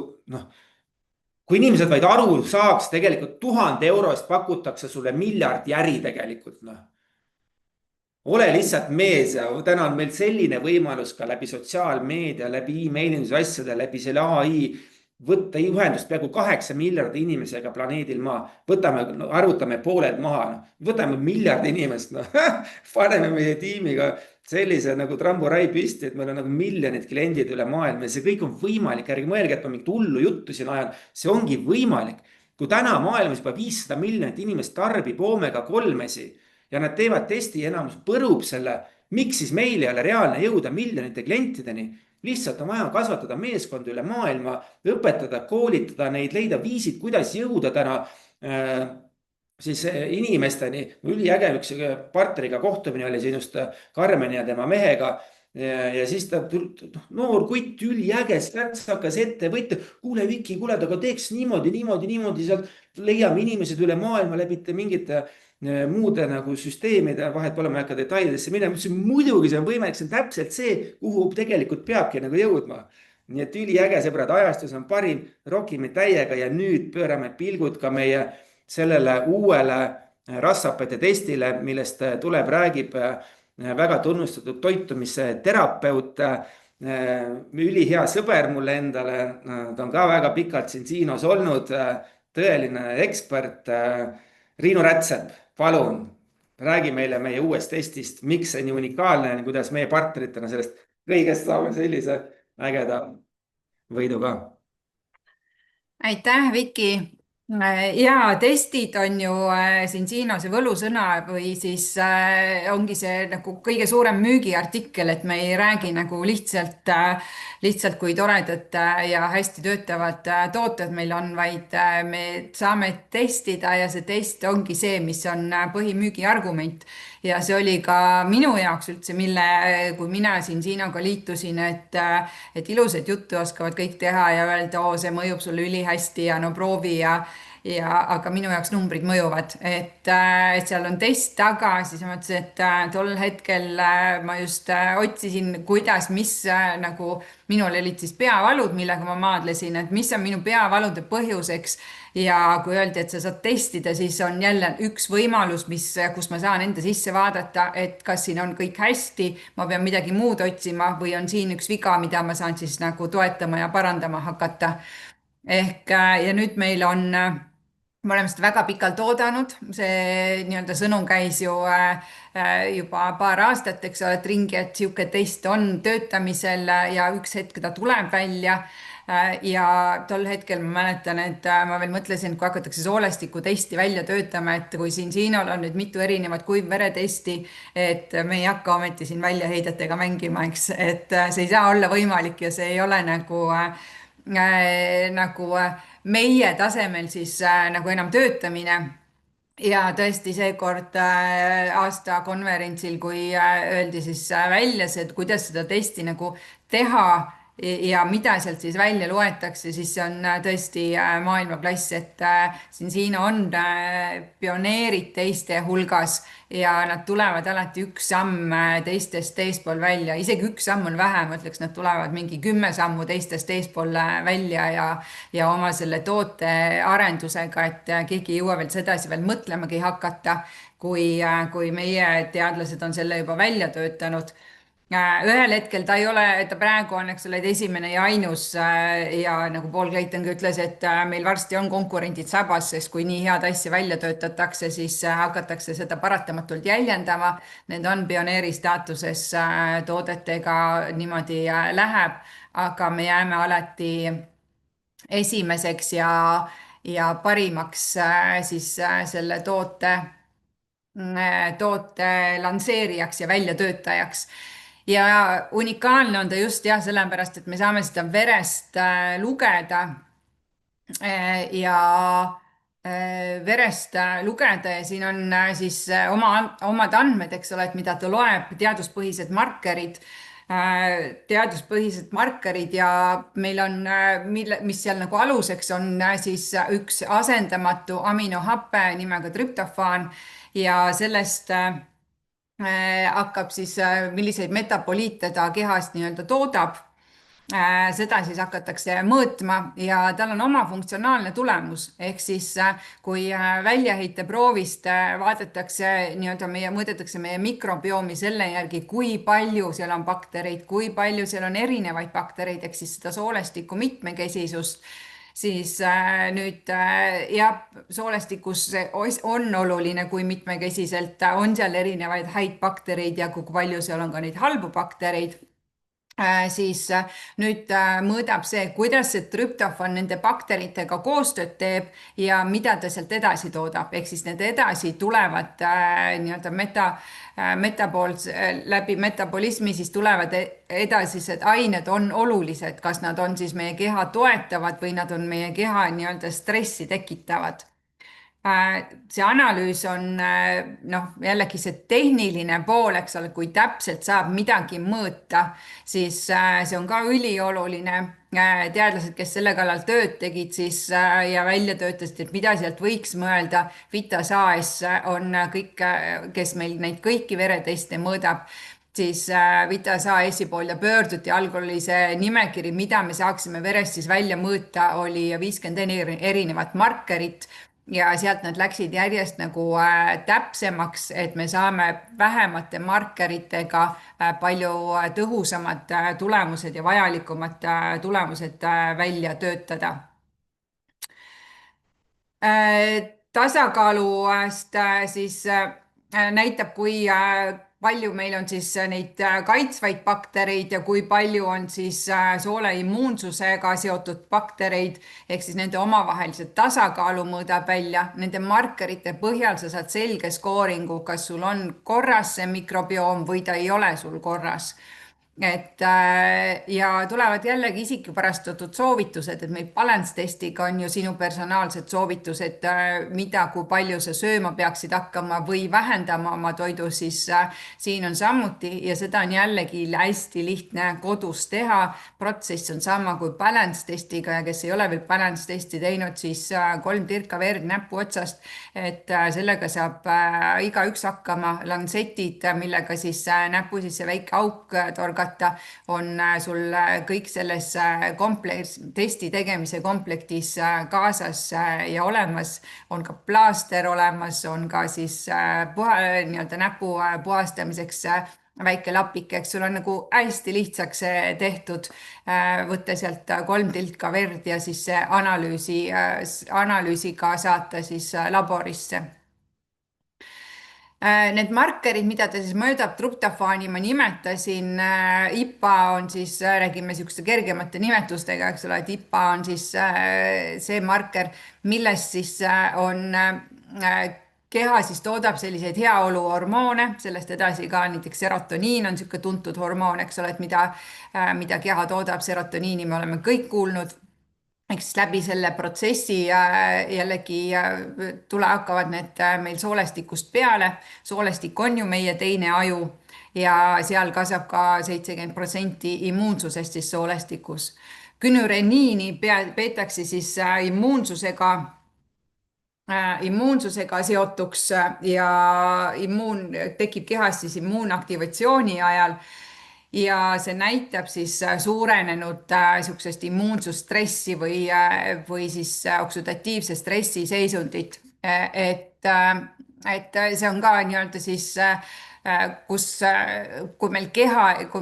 kui inimesed vaid aru saaks, tegelikult 1000 eurost pakutakse sulle miljardi äri tegelikult. Ole lihtsalt mees ja täna on meil selline võimalus ka läbi sotsiaalmeedia, läbi e-mailinduse asjade, läbi selle AI, võtta ühendust peaaegu 8 miljardi inimesega planeedil maa, arvutame pooled maha, võtame miljardi inimest, paneme meie tiimiga sellise nagu tramburai pisti, et meil on nagu miljonid kliendid üle maailma ja see kõik on võimalik, ärge mõelge, et ma mingit hullu juttu siin ajan, see ongi võimalik. kui täna maailmas juba 500 miljonit inimest tarbib oomega-3-si ja nad teevad testi, enamus põrub selle, miks siis meil ei ole reaalne jõuda miljonite klientideni? Lihtsalt on vaja kasvatada meeskonda üle maailma, õpetada, koolitada neid, leida viisid, kuidas jõuda täna siis inimesteni. Üliäge üks partneriga kohtumine oli siin just Karmeni ja tema mehega. Ja siis ta noor kutt, üliäge, Stats hakkas ettevõtja, kuule Viki, kuule, aga teeks niimoodi, sealt leiame inimesed üle maailma läbite mingite muude nagu süsteemide, vahet pole, ma ei hakka detailidesse minema, muidugi see on võimalik, see on täpselt see, kuhu tegelikult peabki nagu jõudma. Nii et üliäge, sõbrad, ajastus on parim, rokime täiega ja nüüd pöörame pilgud ka meie sellele uuele rassapete testile, millest tuleb, räägib väga tunnustatud toitumisterapeut, ülihea sõber mulle endale, ta on ka väga pikalt siin Siinos olnud, tõeline ekspert, Riinu Rätsep, palun, räägi meile meie uuest testist, miks see nii unikaalne, kuidas meie partneritena sellest kõigest saame sellise ägeda võidu ka. Aitäh, Viki. Ja testid on ju siin Siinose võlusõna või siis ongi see nagu kõige suurem müügiartikkel, et me ei räägi nagu lihtsalt kui toredad ja hästi töötavad tooted meil on, vaid me saame testida ja see test ongi see, mis on põhimüügiargument. Ja see oli ka minu jaoks üldse, kui mina siin Siinoga liitusin, et ilusat juttu oskavad kõik teha ja öelda, see mõjub sulle ülihästi ja no proovi aga minu jaoks numbrid mõjuvad, et seal on test taga, siis ma mõtlesin, et tol hetkel ma just otsisin, mis nagu minul olid siis peavalud, millega ma maadlesin, et mis on minu peavalude põhjuseks. Ja kui öeldi, et sa saad testida, siis on jälle üks võimalus, kus ma saan enda sisse vaadata, et kas siin on kõik hästi, ma pean midagi muud otsima või on siin üks viga, mida ma saan siis nagu toetama ja parandama hakata. Ja nüüd meil me oleme seda väga pikalt oodanud, see nii-öelda sõnum käis ju juba paar aastat, eks ole, et ringi, et sihuke test on töötamisel ja üks hetk ta tuleb välja. Ja tol hetkel ma mäletan, et ma veel mõtlesin, kui hakatakse soolestiku testi välja töötama, et kui siin Siinol on nüüd mitu erinevat kuivveretesti, et me ei hakka ometi siin väljaheidetega mängima, eks, et see ei saa olla võimalik ja see ei ole nagu meie tasemel siis nagu enam töötamine. Ja tõesti seekord aasta konverentsil, kui öeldi siis välja see, et kuidas seda testi nagu teha ja mida sealt siis välja loetakse, siis see on tõesti maailmaklass, et siin Siino on pioneerid teiste hulgas ja nad tulevad alati üks samm teistest eespool välja, isegi üks samm on vähe, ma ütleks, nad tulevad mingi 10 sammu teistest eespool välja ja oma selle toote arendusega, et keegi ei jõua veel sedasi veel mõtlemagi hakata, kui meie teadlased on selle juba välja töötanud. Ühel hetkel ta ei ole, ta praegu on, eks ole, esimene ja ainus ja nagu Paul Clayton ütles, et meil varsti on konkurendid sabas, sest kui nii head asja välja töötatakse, siis hakatakse seda paratamatult jäljendama. Need on pioneeri staatuses toodetega, niimoodi läheb, aga me jääme alati esimeseks ja parimaks siis selle toote lansseerijaks ja väljatöötajaks. Ja unikaalne on ta just sellepärast, et me saame seda verest lugeda ja siin on siis omad andmed, eks ole, et mida ta loeb, teaduspõhised markerid ja meil on, mis seal nagu aluseks on siis üks asendamatu aminohappe nimega trüptofaan ja sellest hakkab siis, milliseid metaboliite ta kehast nii-öelda toodab. Seda siis hakatakse mõõtma ja tal on oma funktsionaalne tulemus. Ehk siis, kui väljaheite proovist vaadatakse, mõõdetakse meie mikrobiomi selle järgi, kui palju seal on baktereid, kui palju seal on erinevaid baktereid, ehk siis seda soolestiku mitmekesisust, siis nüüd soolestikus on oluline, kui mitmekesiselt on seal erinevaid häid baktereid ja kui palju seal on ka neid halbu baktereid. siis nüüd mõõdab see, kuidas see trüptofan nende bakteritega koostööd teeb ja mida ta sealt edasi toodab, ehk siis need edasi tulevad nii-öelda läbi metabolismi, siis tulevad edasised ained on olulised, kas nad on siis meie keha toetavad või nad on meie keha nii-öelda stressi tekitavad. See analüüs on noh, jällegi see tehniline pool, eks ole, kui täpselt saab midagi mõõta, siis see on ka ülioluline. Teadlased, kes selle kallal tööd tegid, siis ja välja töötasid, et mida sealt võiks mõelda. Vitas AS on kõik, kes meil neid kõiki vereteste mõõdab, siis Vitas AS-i pool ja pöörduti, algul oli see nimekiri, mida me saaksime verest siis välja mõõta, oli 50 erinevat markerit ja sealt nad läksid järjest nagu täpsemaks, et me saame vähemate markeritega palju tõhusamad tulemused ja vajalikumad tulemused välja töötada. Tasakaalust siis näitab, kui palju meil on siis neid kaitsvaid baktereid ja kui palju on siis soole immuunsusega seotud baktereid, ehk siis nende omavahelise tasakaalu mõõdab välja. Nende markerite põhjal sa saad selge skooringu, kas sul on korras see mikrobioom või ta ei ole sul korras. Ja tulevad jällegi isikupärastatud soovitused, et meil balance testiga on ju sinu personaalsed soovitused, mida, kui palju sa sööma peaksid hakkama või vähendama oma toidu, siis siin on samuti ja seda on jällegi hästi lihtne kodus teha. Protsess on sama kui balance testiga ja kes ei ole veel balance testi teinud, siis 3 tirka verd näpu otsast, et sellega saab igaüks hakkama. Lancetid, millega siis näpu sisse väike auk torgata, on sul kõik selles testi tegemise komplektis kaasas ja olemas, on ka plaaster olemas, on ka siis nii-öelda näpu puhastamiseks väike lapik, eks sul on nagu hästi lihtsaks tehtud, võtta sealt 3 tilka verd ja siis see analüüsiga saata siis laborisse. Need markerid, mida ta siis mõõdab, trüptofaani ma nimetasin, IPA on siis, räägime niisuguste kergemate nimetustega, eks ole, et IPA on siis see marker, millest siis on keha siis toodab selliseid heaoluhormoone, sellest edasi ka näiteks serotoniin on niisugune tuntud hormoon, eks ole, et mida keha toodab, serotoniini me oleme kõik kuulnud. Eks siis läbi selle protsessi jällegi hakkavad need meil soolestikust peale. Soolestik on ju meie teine aju ja seal kasvab ka 70% immuunsusest siis soolestikus. Gynureniini peetakse siis immuunsusega seotuks ja tekib kehas siis immuunaktivatsiooni ajal. Ja see näitab siis suurenenud niisugusest immuunsusstressi või siis oksüdatiivse stressi seisundit. Et see on ka nii-öelda siis, kui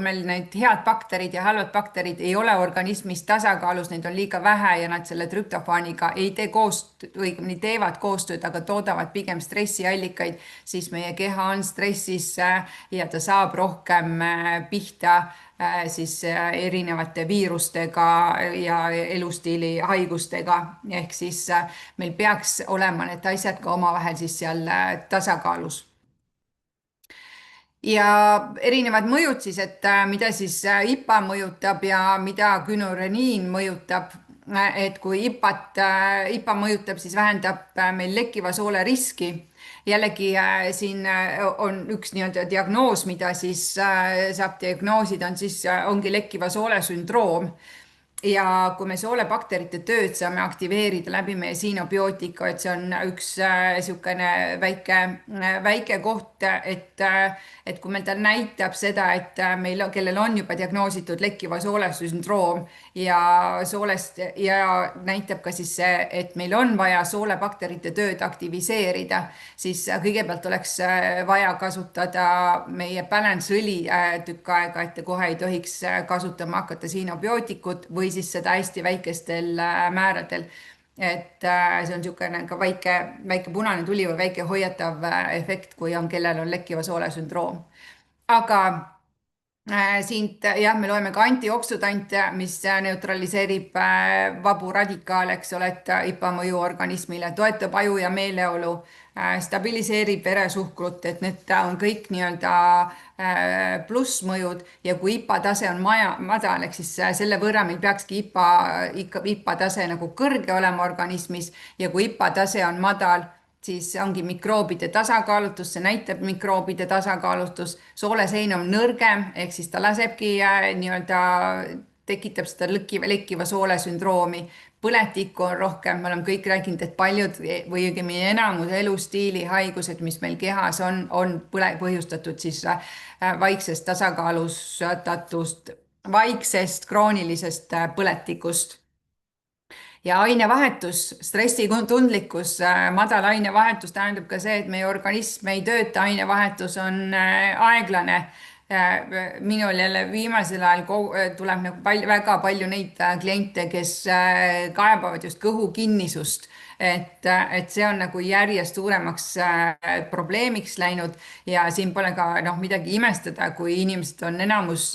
meil need head bakterid ja halvad bakterid ei ole organismis tasakaalus, neid on liiga vähe ja nad selle trüptofaaniga ei tee koostööd, õigemini teevad koostööd, aga toodavad pigem stressiallikaid, siis meie keha on stressis ja ta saab rohkem pihta siis erinevate viirustega ja elustiili haigustega. Ehk siis meil peaks olema need asjad ka omavahel siis seal tasakaalus. Ja erinevad mõjud siis, et mida siis IPA mõjutab ja mida gynureniin mõjutab. Et kui IPA mõjutab, siis vähendab meil lekkiva soole riski. Jällegi siin on üks nii-öelda diagnoos, mida siis saab diagnoosida, ongi lekkiva soole sündroom. Ja kui me soolebakterite tööd saame aktiveerida läbi meie sinobiootika, et see on üks niisugune väike koht, et kui meil ta näitab seda, et meil, kellel on juba diagnoositud lekkiva soole sündroom ja näitab ka siis see, et meil on vaja soolebakterite tööd aktiviseerida, siis kõigepealt oleks vaja kasutada meie balance õli tükk aega, et kohe ei tohiks kasutama hakata sinobiootikut või siis seda hästi väikestel määradel. Et see on niisugune ka väike punane tuli või väike hoiatav efekt, kui kellel on lekkiva soole sündroom. Aga Siit jah, me loeme ka antioksüdante, mis neutraliseerib vabu radikaale, eks ole, et IPA mõju organismile, toetab aju ja meeleolu, stabiliseerib veresuhkrut, et need on kõik nii-öelda plussmõjud ja kui IPA tase on madal, ehk siis selle võrra meil peakski IPA tase nagu kõrge olema organismis ja kui IPA tase on madal, siis ongi mikroobide tasakaalutus, see näitab mikroobide tasakaalutus, soolesein on nõrgem, ehk siis ta lasebki nii-öelda, tekitab seda lekkiva soole sündroomi. Põletikku on rohkem, me oleme kõik rääkinud, et paljud või õigemini enamus elustiili haigused, mis meil kehas on põhjustatud siis vaiksest tasakaalustatust, vaiksest kroonilisest põletikust ja ainevahetus, stressitundlikkus, madal ainevahetus tähendab ka see, et meie organism ei tööta, ainevahetus on aeglane. Minul jälle viimasel ajal tuleb nagu väga palju neid kliente, kes kaebavad just kõhukinnisust, et see on nagu järjest suuremaks probleemiks läinud ja siin pole ka midagi imestada, kui inimesed on enamus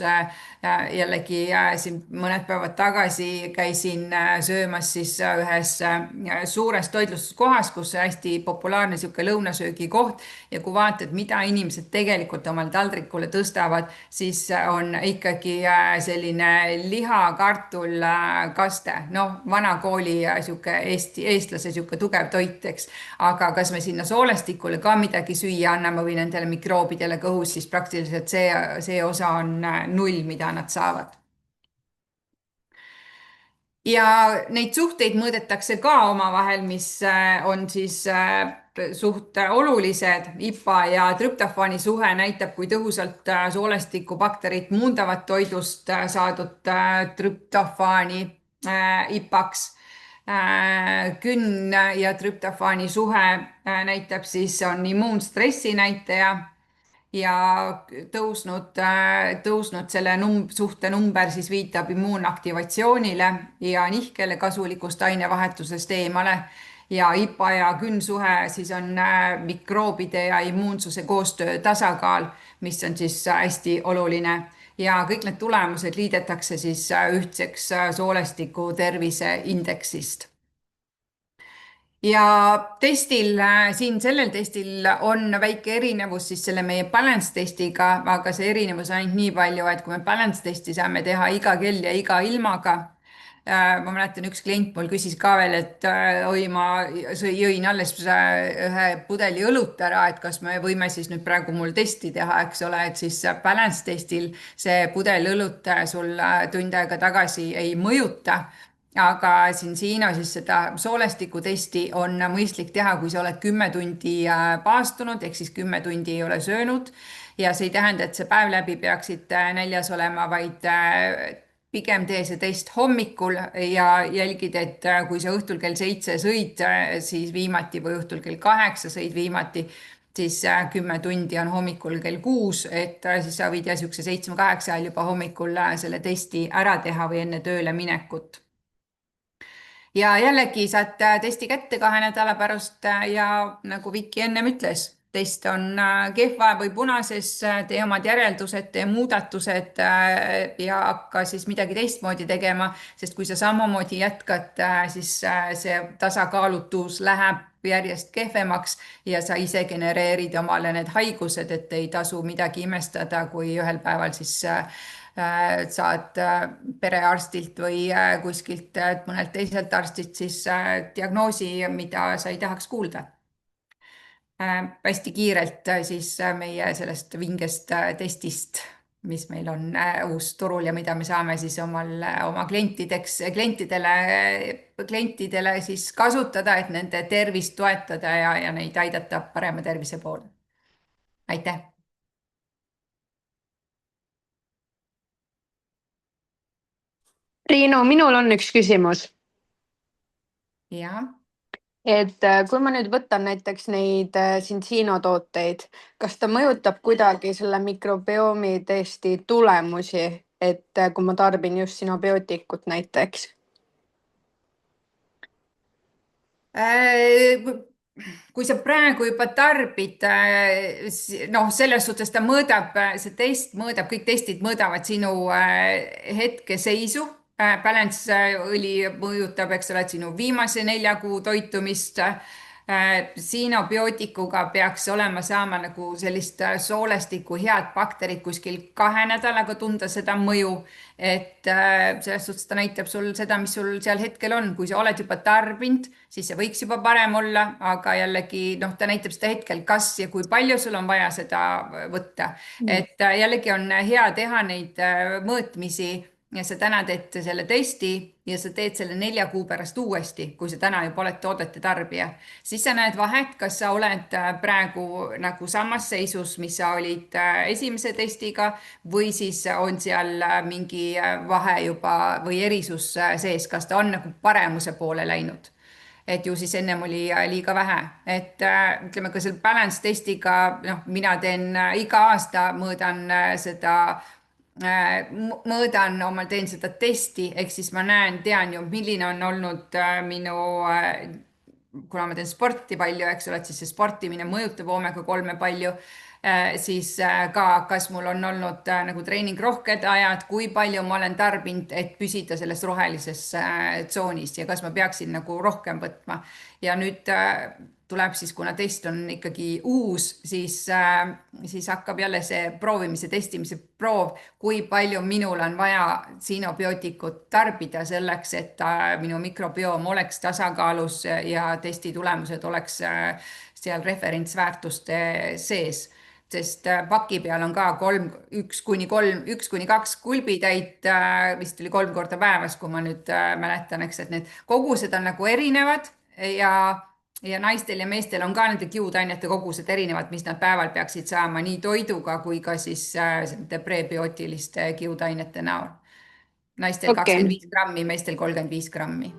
jällegi siin mõned päevad tagasi käisin söömas siis ühes suures toitlustuskohas, kus hästi populaarne niisugune lõunasöögikoht ja kui vaatad, mida inimesed tegelikult omale taldrikule tõstavad, siis on ikkagi selline liha, kartul, kaste, vana kooli niisugune eestlase niisugune tugev toit, eks. Aga kas me sinna soolestikule ka midagi süüa anname või nendele mikroobidele kõhus, siis praktiliselt see osa on null, mida nad saavad. Ja neid suhteid mõõdetakse ka omavahel, mis on siis suht olulised. IPA ja trüptofaani suhe näitab, kui tõhusalt soolestikubakterid muundavad toidust saadud trüptofaani IPA-ks. Künn ja trüptofaani suhe näitab siis, on immuunstressi näitaja ja tõusnud selle suhte number siis viitab immuunaktivatsioonile ja nihkele kasulikust ainevahetusest eemale. Ja IPA ja künnsuhe siis on mikroobide ja immuunsuse koostöö tasakaal, mis on siis hästi oluline. Ja kõik need tulemused liidetakse siis ühtseks soolestiku tervise indeksist. Ja testil, siin sellel testil on väike erinevus siis selle meie balance testiga, aga see erinevus on ainult nii palju, et kui me balance testi saame teha iga kell ja iga ilmaga. Ma mäletan, üks klient mul küsis ka veel, et oi, ma jõin alles ühe pudeli õlut ära, et kas me võime siis nüüd praegu mul testi teha, eks ole, et siis balance testil see pudel õlut sul tund aega tagasi ei mõjuta. Aga siin on siis seda soolestikutesti on mõistlik teha, kui sa oled 10 tundi paastunud, ehk siis 10 tundi ei ole söönud. Ja see ei tähenda, et see päev läbi peaksid näljas olema, vaid pigem tee see test hommikul ja jälgid, et kui sa õhtul kell 7 sõid siis viimati või õhtul kell 8 sõid viimati, siis 10 tundi on hommikul kell 6, et siis sa võid niisuguse 7-8 ajal juba hommikul selle testi ära teha või enne tööle minekut. Ja jällegi saad testi kätte 2 nädala pärast ja nagu Viki ennem ütles, test on kehva või punases, tee omad järeldused, tee muudatused ja hakka siis midagi teistmoodi tegema, sest kui sa samamoodi jätkad, siis see tasakaalutus läheb järjest kehvemaks ja sa ise genereerid omale need haigused, et ei tasu midagi imestada, kui ühel päeval siis saad perearstilt või kuskilt mõnelt teiselt arstilt siis diagnoosi, mida sa ei tahaks kuulda. Hästi kiirelt siis meie sellest vingest testist, mis meil on uus turul ja mida me saame siis oma klientidele siis kasutada, et nende tervist toetada ja neid aidata parema tervise poole. Aitäh! Triinu, minul on üks küsimus. Ja. Et kui ma nüüd võtan näiteks neid Syncino tooteid, kas ta mõjutab kuidagi selle mikrobiomi testi tulemusi, et kui ma tarbin just sinobiootikut näiteks? kui sa praegu juba tarbid, noh, selles suhtes ta mõõdab, see test mõõdab, kõik testid mõõdavad sinu hetkeseisu. Balance õli mõjutab, eks ole, sinu viimase 4 kuu toitumist. Sinobiootikuga peaks olema saama nagu sellist soolestiku head bakterit kuskil 2 nädalaga tunda seda mõju. Et selles suhtes ta näitab sul seda, mis sul seal hetkel on. Kui sa oled juba tarbinud, siis see võiks juba parem olla, aga jällegi noh, ta näitab seda hetkel, kas ja kui palju sul on vaja seda võtta. Et jällegi on hea teha neid mõõtmisi ja sa täna teed selle testi ja sa teed selle 4 kuu pärast uuesti, kui sa täna juba oled toodete tarbija. Siis sa näed vahet, kas sa oled praegu nagu samas seisus, mis sa olid esimese testiga või siis on seal mingi vahe juba või erisus sees, kas ta on nagu paremuse poole läinud. Et ju siis ennem oli liiga vähe. Et ütleme ka selle balance testiga, noh, mina teen iga aasta, mõõdan seda teen seda testi, ehk siis ma tean ju, milline on olnud minu, kuna ma teen sporti palju, eks ole, et siis see sportimine mõjutab omega-3 palju, siis ka, kas mul on olnud nagu treeningrohked ajad, kui palju ma olen tarbinud, et püsida selles rohelises tsoonis ja kas ma peaksin nagu rohkem võtma. Ja nüüd tuleb siis, kuna test on ikkagi uus, siis hakkab jälle see proovimise, testimise proov, kui palju minul on vaja sinobiootikut tarbida selleks, et minu mikrobioom oleks tasakaalus ja testi tulemused oleks seal referentsväärtuste sees. Sest paki peal on ka 1 kuni 2 kulbitäit, vist oli 3 korda päevas, kui ma nüüd mäletan, eks, et need kogused on nagu erinevad ja naistel ja meestel on ka nende kiudainete kogused erinevad, mis nad päeval peaksid saama nii toiduga kui ka siis prebiotiliste kiudainete näol. Naistel 25 grammi, meestel 35 grammi.